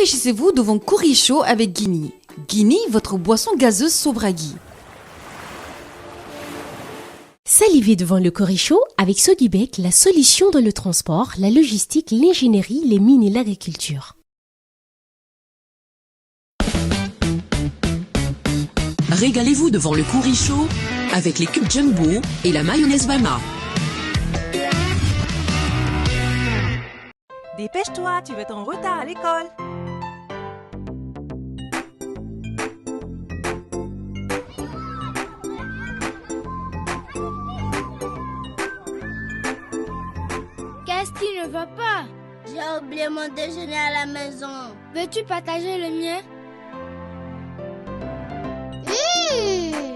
Rafraîchissez-vous devant Curry Show avec Guinea. Guinea, votre boisson gazeuse Sobragui. Salivez devant le Curry Show avec Sodibek, la solution dans le transport, la logistique, l'ingénierie, les mines et l'agriculture. Régalez-vous devant le Curry Show avec les cubes Jumbo et la mayonnaise Bama. Dépêche-toi, tu vas être en retard à l'école. Qu'est-ce qui ne va pas? J'ai oublié mon déjeuner à la maison. Veux-tu partager le mien?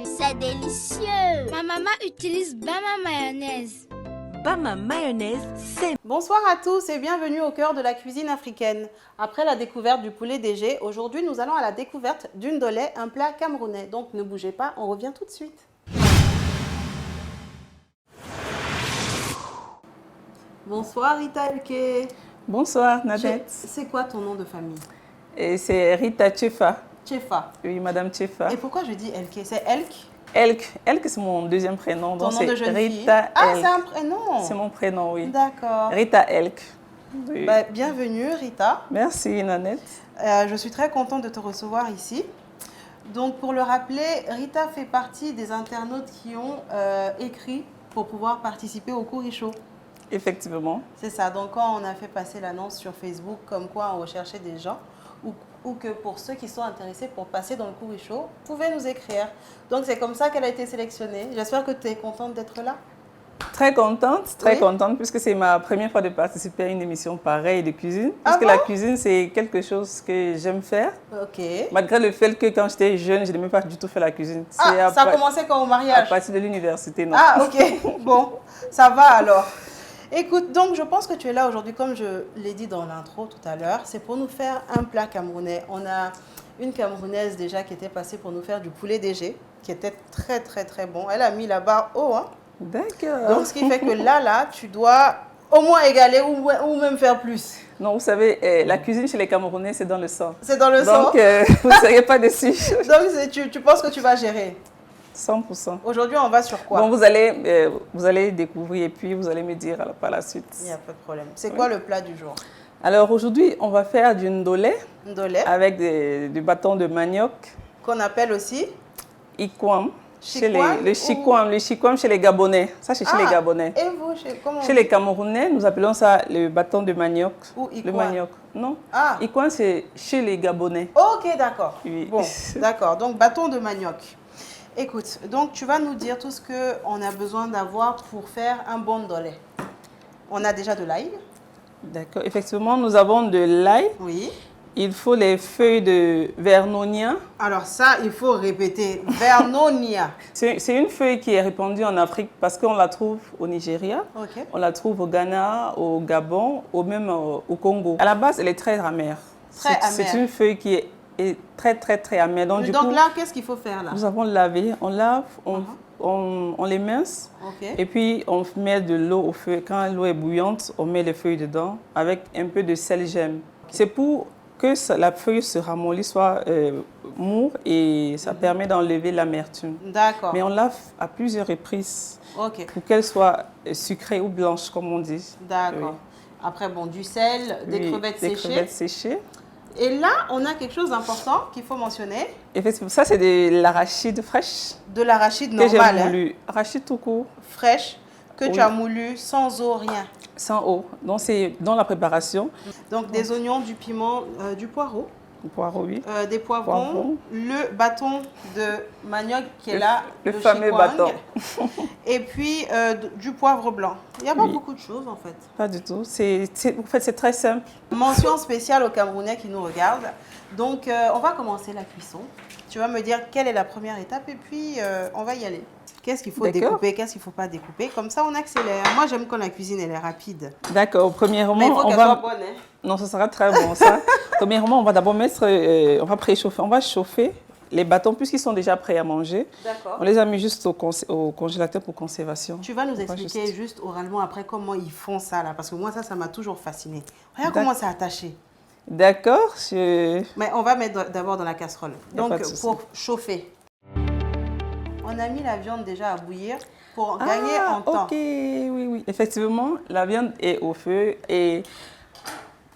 C'est délicieux. Ma maman utilise Bama mayonnaise. Bama mayonnaise, c'est... Bonsoir à tous et bienvenue au cœur de la cuisine africaine. Après la découverte du poulet DG, aujourd'hui nous allons à la découverte d'une dolé, un plat camerounais. Donc ne bougez pas, on revient tout de suite. Bonsoir Rita Elke. Bonsoir Nadette. C'est quoi ton nom de famille? Et c'est Rita Tchefa. Tchefa. Oui, Madame Tchefa. Et pourquoi je dis Elke? C'est Elk? Elk, c'est mon deuxième prénom. Ton donc nom de jeune fille? Rita Ah, Elk. c'est un prénom? C'est mon prénom, oui. D'accord. Rita Elk. Oui. Bah, bienvenue Rita. Merci Nanette. Je suis très contente de te recevoir ici. Donc pour le rappeler, Rita fait partie des internautes qui ont écrit pour pouvoir participer au Curry Show. Effectivement. C'est ça, donc quand on a fait passer l'annonce sur Facebook comme quoi on recherchait des gens ou que pour ceux qui sont intéressés pour passer dans le Curry Show, vous pouvez nous écrire. Donc c'est comme ça qu'elle a été sélectionnée. J'espère que tu es contente d'être là. Très contente, puisque c'est ma première fois de participer à une émission pareille de cuisine. Puisque bon? la cuisine, c'est quelque chose que j'aime faire. Ok. Malgré le fait que quand j'étais jeune, je n'aimais pas du tout faire la cuisine. Ah, ça a commencé quand au mariage? À partir de l'université, non. Ah, ok. Bon, ça va alors. Écoute, donc je pense que tu es là aujourd'hui, comme je l'ai dit dans l'intro tout à l'heure, c'est pour nous faire un plat camerounais. On a une Camerounaise déjà qui était passée pour nous faire du poulet DG, qui était très très très bon. Elle a mis la barre haut, hein. D'accord. Donc ce qui fait que là, tu dois au moins égaler ou même faire plus. Non, vous savez, la cuisine chez les Camerounais, c'est dans le sang. C'est dans le sang. Donc, vous ne seriez pas déçus. Donc tu penses que tu vas gérer? 100%. Aujourd'hui, on va sur quoi? Bon, vous allez découvrir et puis vous allez me dire par la suite. Il n'y a pas de problème. C'est quoi le plat du jour? Alors aujourd'hui, on va faire du ndolé. Ndolé. Avec du bâton de manioc. Qu'on appelle aussi Ikwam. Le chikwam chez les Gabonais. Ça, c'est chez les Gabonais. Et vous, comment chez les Camerounais, nous appelons ça le bâton de manioc. Ou Ikwam? Le manioc. Non. Ah. Ikwam, c'est chez les Gabonais. Ok, d'accord. Oui. Bon, d'accord. Donc, bâton de manioc. Écoute, donc tu vas nous dire tout ce qu'on a besoin d'avoir pour faire un bon ndolé. On a déjà de l'ail. D'accord. Effectivement, nous avons de l'ail. Oui. Il faut les feuilles de vernonia. Alors ça, il faut répéter. Vernonia. C'est une feuille qui est répandue en Afrique parce qu'on la trouve au Nigeria, on la trouve au Ghana, au Gabon, ou même au Congo. À la base, elle est très amère. Très amère. C'est une feuille qui est très, très, très amère. Donc, donc là, qu'est-ce qu'il faut faire là? Nous avons lavé. On lave, on les mince. Et puis, on met de l'eau au feu. Quand l'eau est bouillante, on met les feuilles dedans avec un peu de sel gemme. C'est pour que la feuille se ramollit, soit mûre et ça permet d'enlever l'amertume. D'accord. Mais on lave à plusieurs reprises pour qu'elle soit sucrée ou blanche, comme on dit. D'accord. Oui. Après, bon, du sel, des crevettes séchées. Des crevettes séchées. Et là, on a quelque chose d'important qu'il faut mentionner. Effectivement, ça c'est de l'arachide fraîche. De l'arachide normal. Que j'ai moulu. Arachide tout court. Fraîche, que tu as moulu sans eau, rien. Sans eau. Donc c'est dans la préparation. Donc des oignons, du piment, du poireau. Du poireau, oui. Des poivrons, le bâton de manioc qui est là. Le fameux bâton. Et puis du poivre blanc. Il n'y a pas beaucoup de choses en fait. Pas du tout. En fait, c'est très simple. Mention spéciale aux Camerounais qui nous regardent. Donc on va commencer la cuisson. Tu vas me dire quelle est la première étape et puis on va y aller. Qu'est-ce qu'il faut découper, qu'est-ce qu'il ne faut pas découper. Comme ça, on accélère. Moi, j'aime quand la cuisine, elle est rapide. D'accord. Premièrement, mais il faut qu'elle soit bonne. Hein? Non, ça sera très bon, ça. Premièrement, on va d'abord on va préchauffer. On va chauffer les bâtons, puisqu'ils sont déjà prêts à manger. D'accord. On les a mis juste au congélateur pour conservation. Tu vas nous expliquer juste oralement après comment ils font ça, là. Parce que moi, ça m'a toujours fasciné. Regarde comment c'est attaché. D'accord. Mais on va mettre d'abord dans la casserole. Y a Donc, pas de souci. pour chauffer, on a mis la viande déjà à bouillir pour gagner en temps. Ok, oui. Effectivement, la viande est au feu et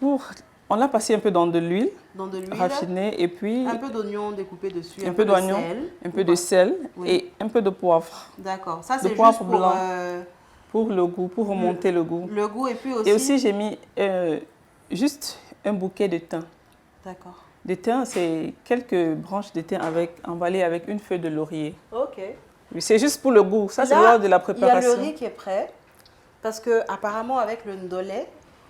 on l'a passé un peu dans de l'huile. Dans de l'huile. Raffinée et puis Un peu d'oignon découpé dessus. un peu d'oignon, de sel. un peu de sel Oui. et un peu de poivre. D'accord. Ça, De c'est juste poivre pour blanc. Pour le goût, pour remonter le goût. le goût et puis aussi... Et aussi, j'ai mis juste un bouquet de thym. D'accord. De thym, c'est quelques branches de thym emballées avec une feuille de laurier. Ok. Oui, c'est juste pour le goût. Ça, c'est Là, l'heure de la il y a préparation. le riz qui est prêt. Parce que apparemment avec le ndolé,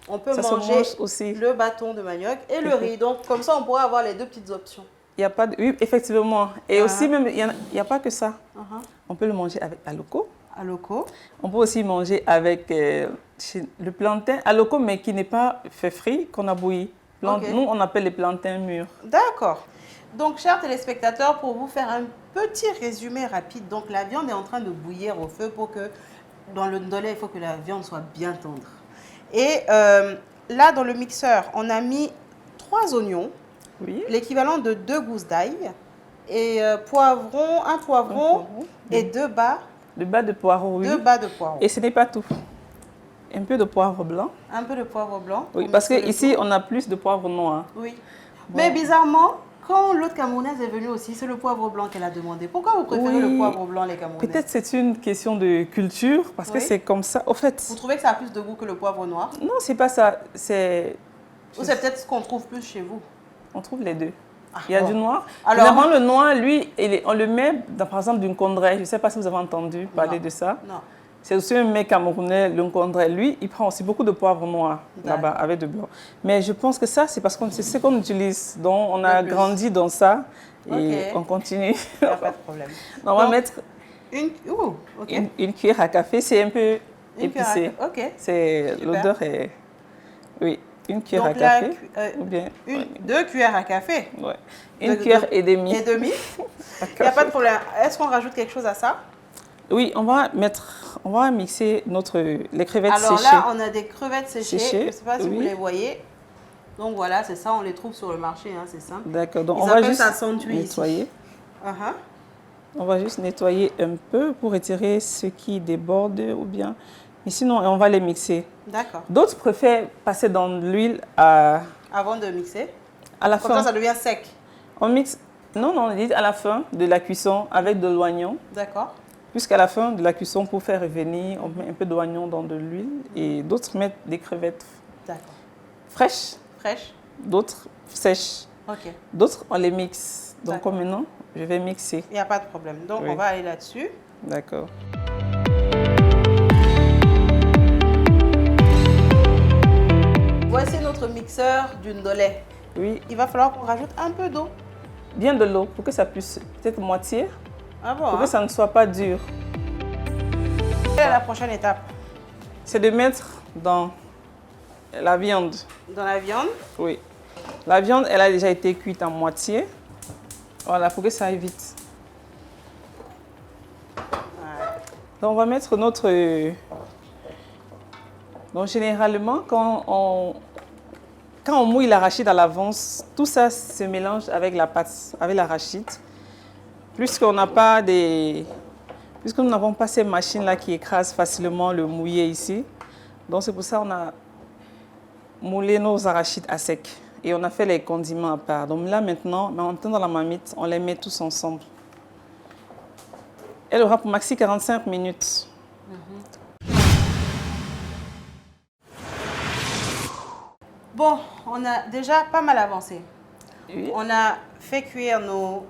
on peut Ça se manger mange aussi. le bâton de manioc et le riz. Donc, comme ça, on pourra avoir les deux petites options. Il y a pas de... Oui, effectivement. Et Ah. aussi, même, il n'y a pas que ça. Uh-huh. On peut le manger avec aloko. Aloko. On peut aussi manger avec le plantain aloko, mais qui n'est pas fait frit, qu'on a bouilli. Ok. Nous, on appelle les plantains mûrs. D'accord. Donc, chers téléspectateurs, pour vous faire un petit résumé rapide, donc la viande est en train de bouillir au feu pour que, dans le ndolé, il faut que la viande soit bien tendre. Et là, dans le mixeur, on a mis 3 oignons, Oui. l'équivalent de 2 gousses d'ail, et un poivron et 2 bas, Le bas de poireau, oui. 2 bas de poivron. Et ce n'est pas tout. Un peu de poivre blanc. Un peu de poivre blanc. Oui, pour parce mixer le qu'ici, tout. on a plus de poivre noir. Oui. Bon. Mais bizarrement, quand l'autre Camerounaise est venue aussi, c'est le poivre blanc qu'elle a demandé. Pourquoi vous préférez Oui. le poivre blanc, les Camerounais? Peut-être c'est une question de culture, parce que Oui. c'est comme ça. Au fait, Vous trouvez que ça a plus de goût que le poivre noir? non, c'est pas ça. C'est... Ou c'est peut-être ce qu'on trouve plus chez vous? On trouve les deux. Ah, Il y a bon. du noir. Alors- Généralement, le noir, lui, on le met, dans, par exemple, d'une condrée. Je ne sais pas si vous avez entendu parler Non. de ça. Non. C'est aussi un mec camerounais, le condrée. Lui, il prend aussi beaucoup de poivre noir là-bas, avec de blanc. Mais je pense que ça, c'est parce que c'est ce qu'on utilise. Donc, on a Le plus. grandi dans ça et Ok. on continue. Il n'y a pas de problème. On va Donc, mettre ok. une cuillère à café. C'est un peu Une cuillère à épicé. café. Ok. C'est Super. l'odeur est... Oui, une cuillère Donc à là, café. Ou bien... 2 cuillères à café. Ouais. Une cuillère et demie. Et demi. à Il n'y a pas café. de problème. Est-ce qu'on rajoute quelque chose à ça? Oui, on va mixer les crevettes Alors séchées. là, on a des crevettes séchées. Séchées, Je ne sais pas si oui. vous les voyez. Donc voilà, c'est ça. On les trouve sur le marché. Hein, c'est simple. D'accord, donc Ils on va appellent juste ça sandwich ici. nettoyer. Uh-huh. On va juste nettoyer un peu pour retirer ce qui déborde ou bien. Mais sinon, on va les mixer. D'accord. D'autres préfèrent passer dans l'huile à Avant de mixer. la Comme fin. ça devient sec. On mixe. Non, on dit à la fin de la cuisson avec de l'oignon. D'accord. Jusqu'à la fin de la cuisson, pour faire revenir, on met un peu d'oignon dans de l'huile. Et d'autres mettent des crevettes D'accord. fraîches, Fraîche. d'autres sèches. Ok. D'autres, on les mixe. Donc, D'accord. comme maintenant, je vais mixer. Il n'y a pas de problème. Donc Oui. on va aller là-dessus. D'accord. Voici notre mixeur du ndolé. Oui, Il va falloir qu'on rajoute un peu d'eau. bien de l'eau pour que ça puisse, peut-être moitié, Ah bon, pour hein? que ça ne soit pas dur. Quelle est la prochaine étape? C'est de mettre dans la viande. Dans la viande. Oui. La viande, elle a déjà été cuite en moitié. Voilà, pour que ça aille vite. Donc, on va mettre notre... Donc, généralement, quand on mouille l'arachide à l'avance, tout ça se mélange avec la pâte, avec l'arachide. Puisqu'on n'a pas des... Puisque nous n'avons pas ces machines-là qui écrasent facilement le mouillé ici. Donc, c'est pour ça qu'on a moulé nos arachides à sec. Et on a fait les condiments à part. Donc là, maintenant, on tient dans la marmite, on les met tous ensemble. Elle aura pour maxi 45 minutes. Bon, on a déjà pas mal avancé. Oui, On a fait cuire nos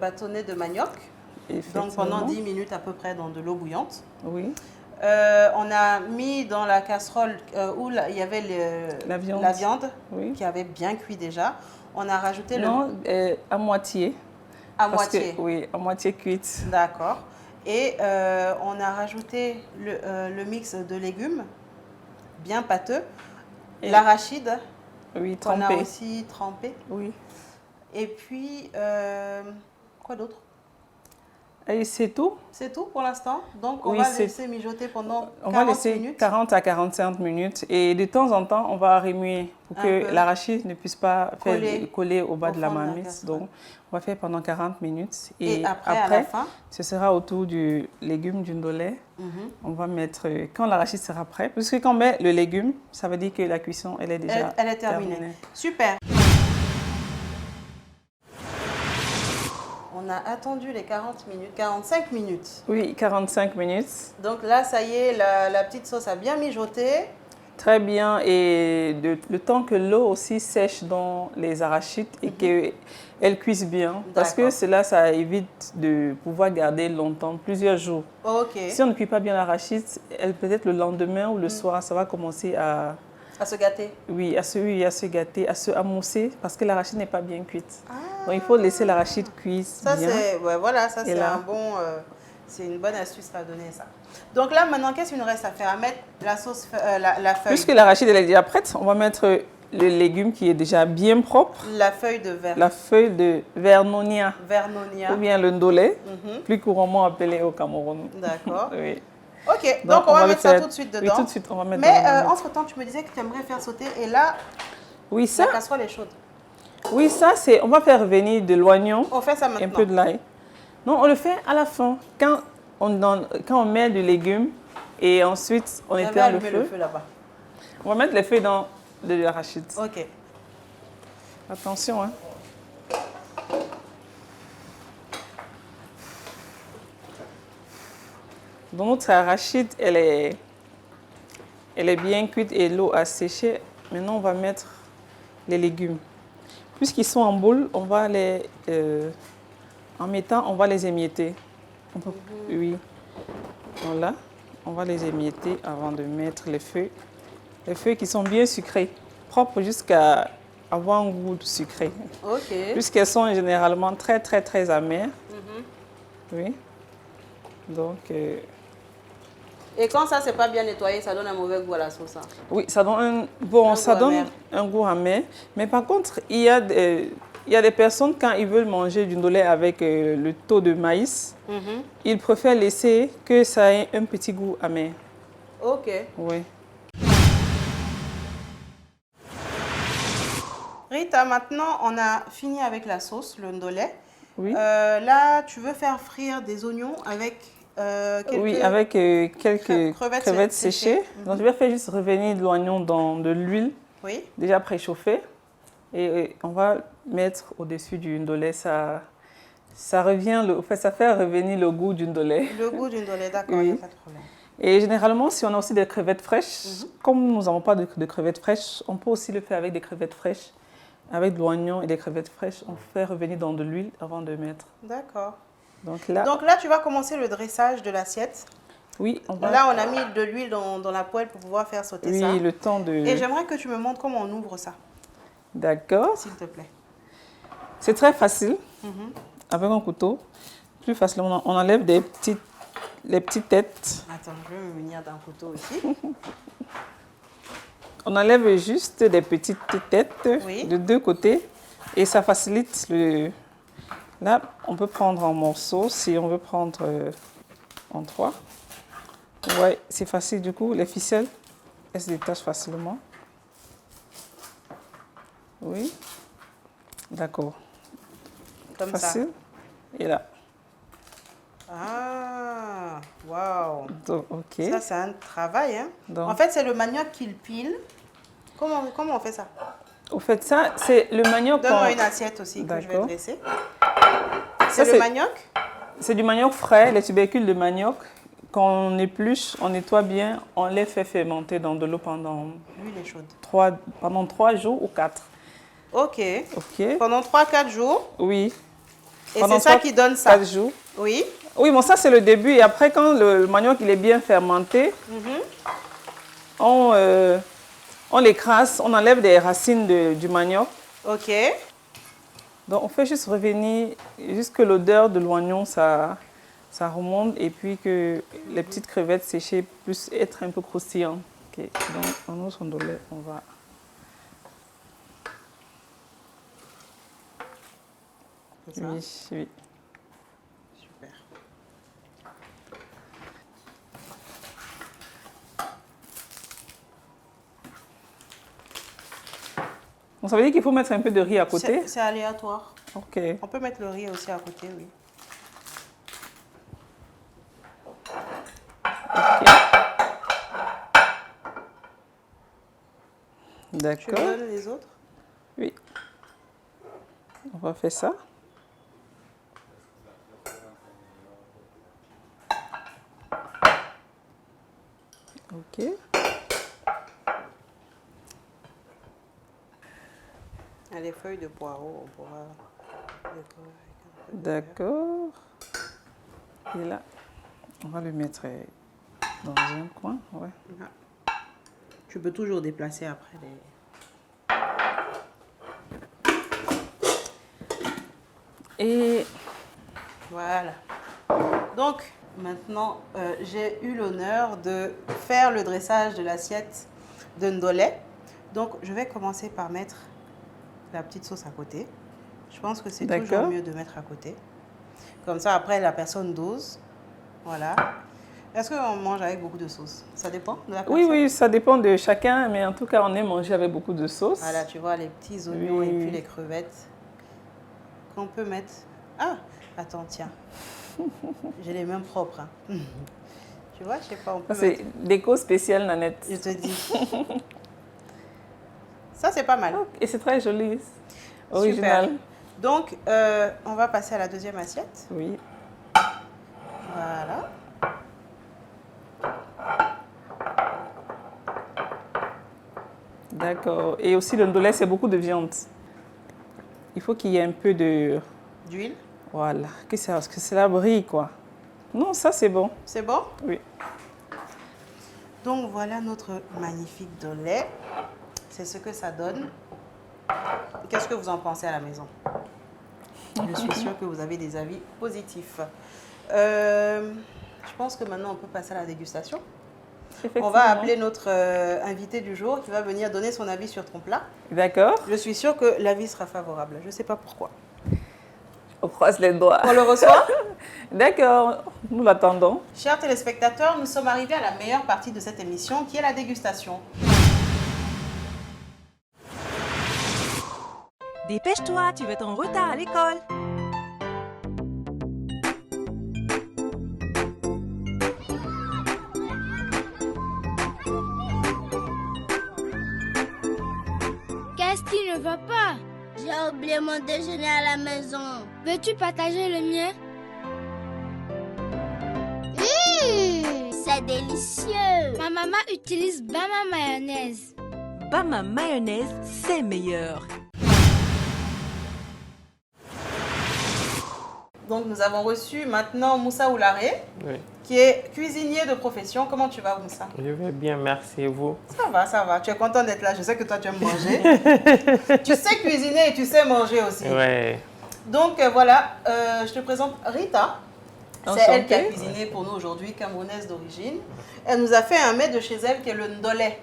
bâtonnets de manioc. Donc pendant 10 minutes à peu près dans de l'eau bouillante. Oui, On a mis dans la casserole où il y avait La viande. Oui. qui avait bien cuit déjà. On a rajouté Non, à moitié. à Parce que- moitié. oui, à moitié cuite. D'accord. Et on a rajouté le mix de légumes bien pâteux. Et- L'arachide Oui, qu'on a trempé. aussi trempé. Oui. Et puis, quoi d'autre? Et c'est tout. C'est tout pour l'instant. Donc, on Oui, va c'est- laisser mijoter pendant 40 On va laisser minutes. 40 à 45 minutes et de temps en temps, on va remuer pour Un que peu. l'arachide ne puisse pas coller au bas au de la fond de la marmite. casserole. Donc, on va faire pendant 40 minutes. Et après, à la fin, ce sera autour du légume du ndolé. On va mettre, quand l'arachide sera prêt, parce que quand on met le légume, ça veut dire que la cuisson, elle est déjà elle est terminée. Super. On a attendu les 40 minutes, 45 minutes. Oui, 45 minutes. Donc là, ça y est, la petite sauce a bien mijoté. Très bien. Et le temps que l'eau aussi sèche dans les arachides et qu'elle cuise bien. Parce que D'accord. cela, ça évite de pouvoir garder longtemps, plusieurs jours. Ok. Si on ne cuit pas bien l'arachide, elle peut-être le lendemain ou le soir, ça va commencer à À se gâter. à se gâter, à se amousser parce que l'arachide n'est pas bien cuite. Donc il faut laisser l'arachide cuire Ça, bien. ça, c'est là- un bon... c'est une bonne astuce à donner, ça. Donc là, maintenant, qu'est-ce qu'il nous reste à faire? À mettre la sauce, la feuille. Puisque l'arachide elle est déjà prête, on va mettre le légume qui est déjà bien propre, La feuille de la feuille de vernonia vernonia. ou bien le ndolé, Mhm. plus couramment appelé au Cameroun. D'accord. Oui. Ok, donc on va le mettre ça faire- tout de suite Oui, dedans. tout de suite, on va mettre Mais dans le- entre-temps, tu me disais que tu aimerais faire sauter. Et là, Oui, ça, la casserole est chaude. on va faire revenir de l'oignon, On fait ça un maintenant. peu de l'ail. Non, on le fait à la fin, quand on met du légume et ensuite on J'avais éteint le allumé feu. le feu là-bas. On va mettre les feuilles dans de l'arachide. Ok. Attention, hein. Donc notre arachide, elle est bien cuite et l'eau a séché. Maintenant, on va mettre les légumes. Puisqu'ils sont en boule, on va on va les émietter. Oui. Voilà. On va les émietter avant de mettre les feuilles. Les feuilles qui sont bien sucrées, propres jusqu'à avoir un goût de sucré. Ok. Puisqu'elles sont généralement très, très, très amères. Oui. Donc, Et quand ça, c'est pas bien nettoyé, ça donne un mauvais goût à la sauce. Hein. oui, ça donne goût amer. un goût amer. Mais par contre, il y a des personnes, quand ils veulent manger du ndolé avec le taux de maïs, ils préfèrent laisser que ça ait un petit goût amer. Ok. Oui. Rita, maintenant, on a fini avec la sauce, le ndolé. Oui. Là, tu veux faire frire des oignons avec quelques... Oui, avec quelques crevettes crevettes séchées. séchées. Donc, je vais faire juste revenir de l'oignon dans de l'huile Oui. déjà préchauffée. Et on va mettre au-dessus du ndolé. Ça revient, ça fait revenir le goût du ndolé. Le goût du ndolé, d'accord, il Oui. n'y a pas de problème. Et généralement, si on a aussi des crevettes fraîches, comme nous n'avons pas de crevettes fraîches, on peut aussi le faire avec des crevettes fraîches. Avec de l'oignon et des crevettes fraîches, on fait revenir dans de l'huile avant de mettre. D'accord. Donc là, Tu vas commencer le dressage de l'assiette. oui, on va... Là, on a mis de l'huile dans la poêle pour pouvoir faire sauter oui, ça. le temps de... Et j'aimerais que tu me montres comment on ouvre ça, D'accord. s'il te plaît. C'est très facile. Avec un couteau, plus facilement, on enlève les petites têtes. Attends, je vais me munir d'un couteau aussi. On enlève juste des petites têtes Oui. de deux côtés et ça facilite le... Là, on peut prendre en morceaux si on veut prendre en trois. Ouais, c'est facile du coup. Les ficelles, elles se détachent facilement. Oui. D'accord. Comme Facile. Et là. ça. Ah, waouh. Donc, ok. Ça, c'est un travail. Hein. Donc- En fait, c'est le manioc qui le pile. Comment on fait ça? Au fait, ça, c'est le manioc. Donne-moi une assiette aussi que je vais D'accord. dresser. Ça, C'est le manioc? C'est du manioc frais, les tubercules de manioc. Quand on épluche, on nettoie bien, on les fait fermenter dans de l'eau pendant L'huile est chaude. 3 jours ou 4. Ok. Ok. Pendant 3-4 jours. Oui. Et Pendant c'est ça qui donne ça. 4 jours. Oui. Oui, bon, ça c'est le début. Et après, quand le manioc il est bien fermenté, on l'écrase, on enlève des racines du manioc. Ok. Donc, on fait juste revenir, juste que l'odeur de l'oignon, ça remonte. Et puis que les petites crevettes séchées puissent être un peu croustillantes. Ok. Donc, en notre ndolé, on va... C'est ça. Oui, oui. Super. Donc, ça veut dire qu'il faut mettre un peu de riz à côté? C'est aléatoire. Ok. On peut mettre le riz aussi à côté, oui. Ok. Tu me D'accord. donnes les autres? Oui. On va faire ça. Ok. Les feuilles de poireau, on pourra décorer avec un peu de D'accord. Et là, on va le mettre dans un coin. Ouais. beurre. Tu peux toujours déplacer après les... Et Voilà. Donc, maintenant, j'ai eu l'honneur de faire le dressage de l'assiette de Ndolé. Donc, je vais commencer par mettre la petite sauce à côté. Je pense que c'est toujours mieux de mettre à côté. Comme ça, après, la personne dose. Voilà. Est-ce qu'on mange avec beaucoup de sauce? Ça dépend de la personne? oui, oui, ça dépend de chacun, mais en tout cas, on aime manger avec beaucoup de sauce. Voilà, tu vois, les petits oignons Oui. et puis les crevettes qu'on peut mettre. Ah, attends, tiens. J'ai les mains propres. Hein. Tu vois, je sais pas, on peut Ça, c'est mettre... déco spéciale Nanette. Je te dis. Ça, c'est pas mal. Et c'est très joli. Original. Super. Donc, on va passer à la deuxième assiette. Oui. Voilà. D'accord. Et aussi, le ndolé, c'est beaucoup de viande. Il faut qu'il y ait un peu de... D'huile. Voilà. Que cela brille, quoi. Non, ça, c'est bon. C'est bon? Oui. Donc, voilà notre magnifique ndolé. C'est ce que ça donne. Qu'est-ce que vous en pensez à la maison? Je suis sûre que vous avez des avis positifs. Je pense que maintenant, on peut passer à la dégustation. On va appeler notre invité du jour qui va venir donner son avis sur ton plat. D'accord. Je suis sûre que l'avis sera favorable. Je ne sais pas pourquoi. On croise les doigts. On le reçoit? D'accord, nous l'attendons. Chers téléspectateurs, nous sommes arrivés à la meilleure partie de cette émission qui est la dégustation. Dépêche-toi, tu vas être en retard à l'école. Qu'est-ce qui ne va pas? J'ai oublié mon déjeuner à la maison. Veux-tu partager le mien? C'est délicieux. Ma maman utilise Bama mayonnaise. Bama mayonnaise, c'est meilleur. Donc nous avons reçu maintenant Moussa Oularé, Oui, qui est cuisinier de profession. Comment tu vas, Moussa? je vais bien, merci. Et vous? Ça va, ça va. Tu es content d'être là. Je sais que toi, tu aimes manger. Tu sais cuisiner et tu sais manger aussi. Ouais. Donc voilà, je te présente Rita. C'est Enchantée. elle qui a cuisiné pour nous aujourd'hui, camerounaise d'origine. Elle nous a fait un mets de chez elle qui est le ndolé.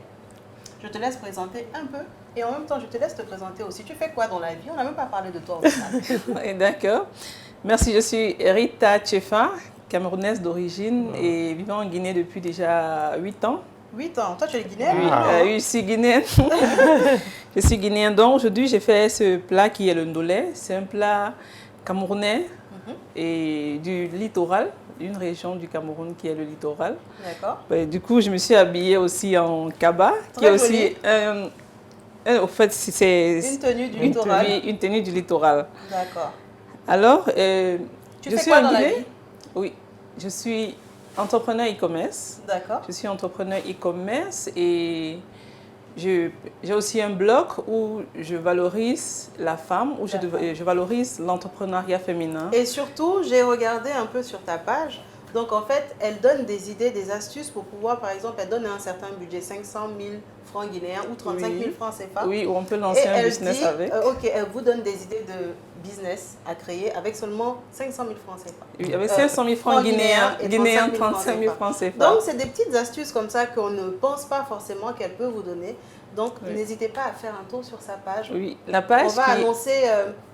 Je te laisse présenter un peu et en même temps, je te laisse te présenter aussi. Tu fais quoi dans la vie? On n'a même pas parlé de toi au final. Oui, d'accord. Merci, je suis Rita Tchefa, camerounaise d'origine et vivant en Guinée depuis déjà 8 ans. 8 ans. Toi, tu es guinéenne? Oui, non? je suis guinéenne. Je suis guinéenne. Donc aujourd'hui, j'ai fait ce plat qui est le ndolé. C'est un plat camerounais et du littoral, une région du Cameroun qui est le littoral. D'accord. Du coup, je me suis habillée aussi en kaba, qui Très est aussi, au fait, c'est Une tenue du littoral. une tenue du littoral. D'accord. Alors, Tu je fais suis quoi en dans la Guinée. vie? Oui, je suis entrepreneur e-commerce. D'accord. Je suis entrepreneur e-commerce et j'ai aussi un blog où je valorise la femme, où je valorise l'entrepreneuriat féminin. Et surtout, j'ai regardé un peu sur ta page. Donc, en fait, elle donne des idées, des astuces pour pouvoir, par exemple, elle donne un certain budget, 500 000 francs guinéens ou 35 000 francs CFA. Oui, où on peut Et lancer un elle business dit, avec. ok, elle vous donne des idées de business à créer avec seulement 500 000 francs CFA. Oui, avec 500 000 francs guinéens, et 35 000 francs CFA. Donc, c'est des petites astuces comme ça qu'on ne pense pas forcément qu'elle peut vous donner. Donc, n'hésitez pas à faire un tour sur sa page. Oui, la page On va annoncer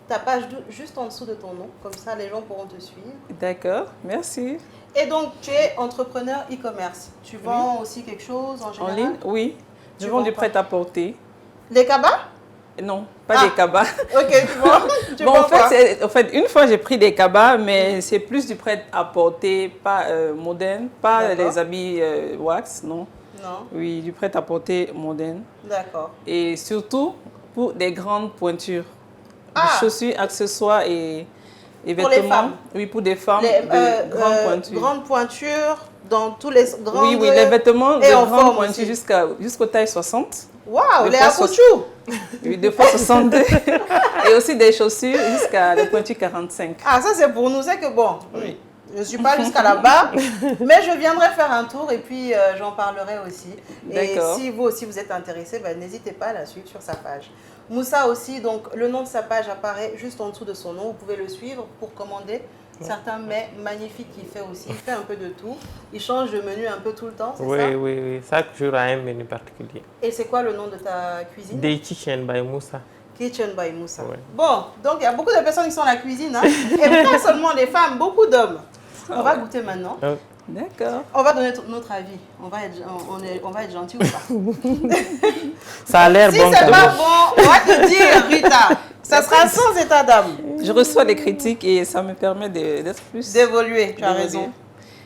ta page juste en dessous de ton nom. Comme ça, les gens pourront te suivre. D'accord, merci. Et donc, tu es entrepreneur e-commerce. Tu vends aussi quelque chose en En général? ligne, oui. Je vends du prêt-à-porter. Les cabas? Non, pas des cabas. Ok, tu vois. Bon, en fait, une fois j'ai pris des cabas, mais c'est plus du prêt-à-porter, pas moderne, pas les habits wax, non. Non. Oui, du prêt-à-porter moderne. D'accord. Et surtout pour des grandes pointures. Ah. Des chaussures, accessoires et vêtements. Pour les femmes. Oui, pour des femmes de grandes pointures. Grandes pointures dans tous les grandes... Oui, les vêtements et de en grandes forme pointures jusqu'au taille 60. Waouh, les fois apouchous. Oui, 2 fois 62. Et aussi des chaussures jusqu'à la pointure 45. Ah, ça c'est pour nous, c'est que bon, Oui. je ne suis pas jusqu'à là-bas, mais je viendrai faire un tour et puis j'en parlerai aussi. Et si vous aussi vous êtes intéressé, ben, n'hésitez pas à la suivre sur sa page. Moussa aussi, donc le nom de sa page apparaît juste en dessous de son nom. Vous pouvez le suivre pour commander certains mets magnifiques qu'il fait aussi. Il fait un peu de tout. Il change de menu un peu tout le temps, c'est ça? Oui. Chaque jour a un menu particulier. Et c'est quoi le nom de ta cuisine? Des Kitchen by Moussa. Kitchen by Moussa. Ouais. Bon, donc il y a beaucoup de personnes qui sont dans la cuisine, hein, et pas seulement des femmes, beaucoup d'hommes. On va goûter maintenant. D'accord. On va donner notre avis. On va être gentil ou pas? Ça a l'air si bon. Si c'est pas bon, on va te dire, Rita, ça sera sans état d'âme. Je reçois des critiques et ça me permet d'être plus... D'évoluer, tu as raison.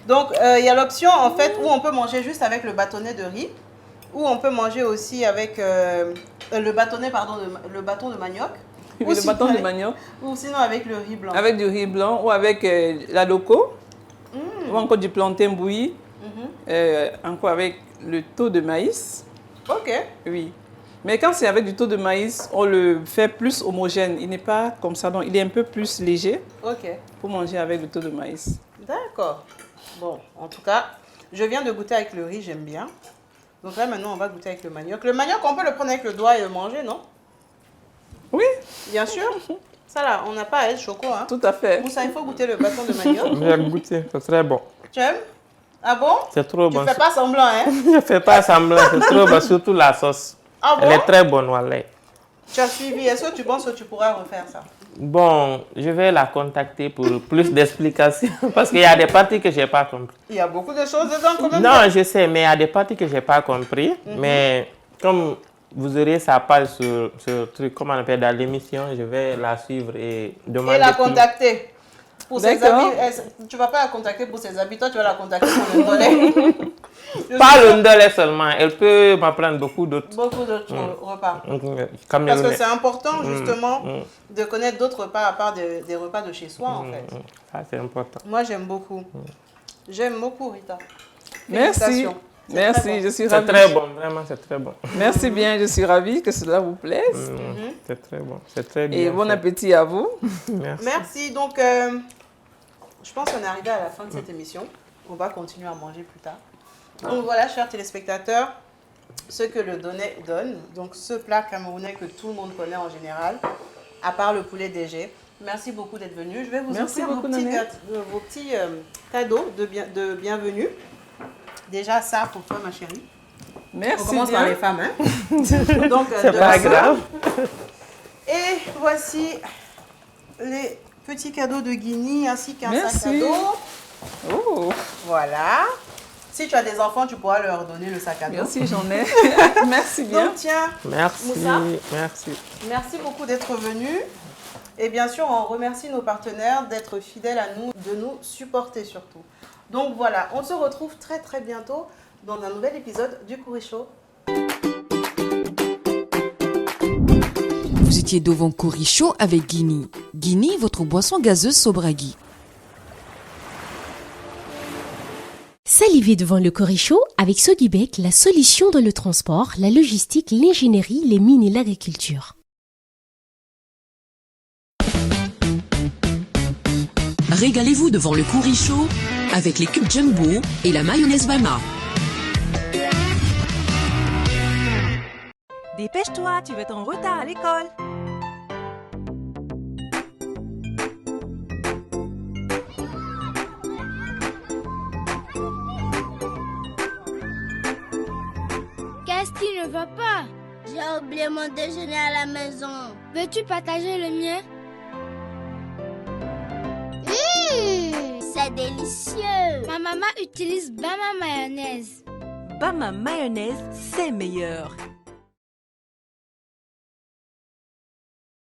Donc, il y a l'option, en fait, où on peut manger juste avec le bâtonnet de riz, ou on peut manger aussi avec le bâton de manioc. Oui, le bâton de manioc. Ou sinon avec le riz blanc. Avec du riz blanc ou avec la loco. Ou encore du plantain bouilli. Encore avec le taux de maïs. Ok. Oui. Mais quand c'est avec du taux de maïs, on le fait plus homogène. Il n'est pas comme ça, donc il est un peu plus léger. Ok. Pour manger avec le taux de maïs. D'accord. Bon, en tout cas, je viens de goûter avec le riz, j'aime bien. Donc là, maintenant, on va goûter avec le manioc. Le manioc, on peut le prendre avec le doigt et le manger, non? Oui. Bien sûr. Ça là, on n'a pas à être choco, hein? Tout à fait. Moussa, il faut goûter le bâton de manioc. J'ai goûté, c'est très bon. Tu aimes? Ah bon? C'est trop bon. Tu fais pas semblant, hein? Je ne fais pas semblant, c'est trop bon, surtout la sauce. Ah bon? Elle est très bonne, Wallah. Tu as suivi, est-ce que tu penses que tu pourras refaire ça? Bon, je vais la contacter pour plus d'explications parce qu'il y a des parties que je n'ai pas compris. Il y a beaucoup de choses dedans quand même. Non, je sais, mais il y a des parties que je n'ai pas compris. Mais comme vous aurez sa page sur truc, comment on appelle, dans l'émission, je vais la suivre et demander. Et la contacter. Pour ses habits, tu ne vas pas la contacter pour ses habits, toi tu vas la contacter pour le volet. Pas le ndolé seulement, elle peut m'apprendre beaucoup d'autres. Beaucoup d'autres repas. Comme parce que c'est important justement de connaître d'autres repas à part des repas de chez soi en fait. Ça c'est important. Moi j'aime beaucoup. J'aime beaucoup Rita. Merci. Merci, bon. Je suis ravie. C'est très bon, vraiment c'est très bon. Merci bien, je suis ravie que cela vous plaise. C'est très bon, c'est très bien. Et bon appétit à vous. Merci. Merci. Donc, je pense qu'on est arrivé à la fin de cette émission. On va continuer à manger plus tard. Donc voilà, chers téléspectateurs, ce que le Donnet donne. Donc ce plat camerounais que tout le monde connaît en général, à part le poulet DG. Merci beaucoup d'être venu. Je vais vous offrir vos petits cadeaux de bienvenue. Déjà ça pour toi ma chérie. Merci. On commence par les femmes. Hein? Donc c'est pas grave. Et voici les petits cadeaux de Guinée ainsi qu'un sac à dos. Oh. Voilà. Si tu as des enfants, tu pourras leur donner le sac à dos. Merci, j'en ai. Merci bien. Donc tiens, merci, Moussa, merci beaucoup d'être venu. Et bien sûr, on remercie nos partenaires d'être fidèles à nous, de nous supporter surtout. Donc voilà, on se retrouve très très bientôt dans un nouvel épisode du Kouri Show. Vous étiez devant Kouri Show avec Guinée. Guinée, votre boisson gazeuse Sobragui. Salivez devant le Kouri Show avec Sogibek, la solution dans le transport, la logistique, l'ingénierie, les mines et l'agriculture. Régalez-vous devant le Kouri Show avec les cubes Jumbo et la mayonnaise Bama. Dépêche-toi, tu vas être en retard à l'école. Qu'est-ce qui ne va pas? J'ai oublié mon déjeuner à la maison. Veux-tu partager le mien? C'est délicieux. Ma maman utilise Bama mayonnaise. Bama mayonnaise, c'est meilleur.